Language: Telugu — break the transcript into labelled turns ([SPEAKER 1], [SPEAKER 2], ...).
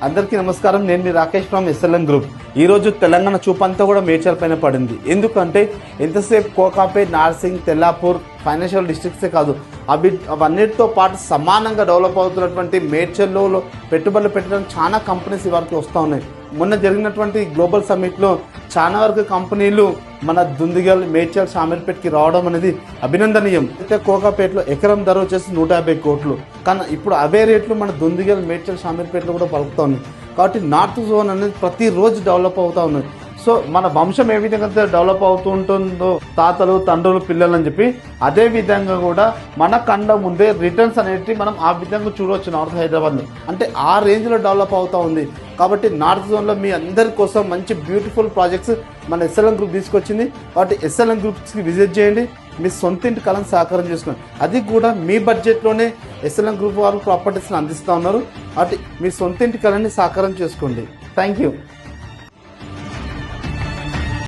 [SPEAKER 1] అందరికీ నమస్కారం. నేను మీ రాకేష్ ఫ్రమ్ ఎస్ఎల్ఎం గ్రూప్. ఈరోజు తెలంగాణ చూపంతా కూడా మేడ్చల్ పైన పడింది. ఎందుకంటే ఎంతసేపు కోకాపేట్, నార్సింగ్, తెల్లాపూర్ ఫైనాన్షియల్ డిస్ట్రిక్ట్సే కాదు, అవన్నిటితో పాటు సమానంగా డెవలప్ అవుతున్నటువంటి మేడ్చల్లో పెట్టుబడులు పెట్టడానికి చాలా కంపెనీస్ ఇవరకు వస్తూ ఉన్నాయి. మొన్న జరిగినటువంటి గ్లోబల్ సమ్మిట్లో చాలా వరకు కంపెనీలు మన దుందిగల్, మేడ్చల్, షామీర్పేట్కి రావడం అనేది అభినందనీయం. అయితే కోకాపేటలో ఎకరం ధర వచ్చేసి 150 కోట్లు, కానీ ఇప్పుడు అవే రేట్లు మన దుందిగల్, మేడ్చల్, షామీర్పేటలో కూడా పలుకుతూ ఉన్నాయి. కాబట్టి నార్త్ జోన్ అనేది ప్రతిరోజు డెవలప్ అవుతూ ఉన్నాయి. సో మన వంశం ఏ విధంగా డెవలప్ అవుతూ ఉంటుందో తాతలు, తండ్రులు, పిల్లలు అని చెప్పి, అదే విధంగా కూడా మన కళ్ళ ముందే రిటర్న్స్ అనేవి మనం ఆ విధంగా చూడవచ్చు. నార్త్ హైదరాబాద్లో అంటే ఆ రేంజ్లో డెవలప్ అవుతూ ఉంది. కాబట్టి నార్త్ జోన్లో మీ అందరి కోసం మంచి బ్యూటిఫుల్ ప్రాజెక్ట్స్ మన ఎస్ఎల్ఎం గ్రూప్ తీసుకొచ్చింది. కాబట్టి ఎస్ఎల్ఎం గ్రూప్స్కి విజిట్ చేయండి, మీ సొంత ఇంటి కళను సాకారం చేసుకోండి. అది కూడా మీ బడ్జెట్లోనే ఎస్ఎల్ఎం గ్రూప్ వారు ప్రాపర్టీస్ని అందిస్తూ ఉన్నారు. కాబట్టి మీ సొంత ఇంటి కళని సాకారం చేసుకోండి. Thank you.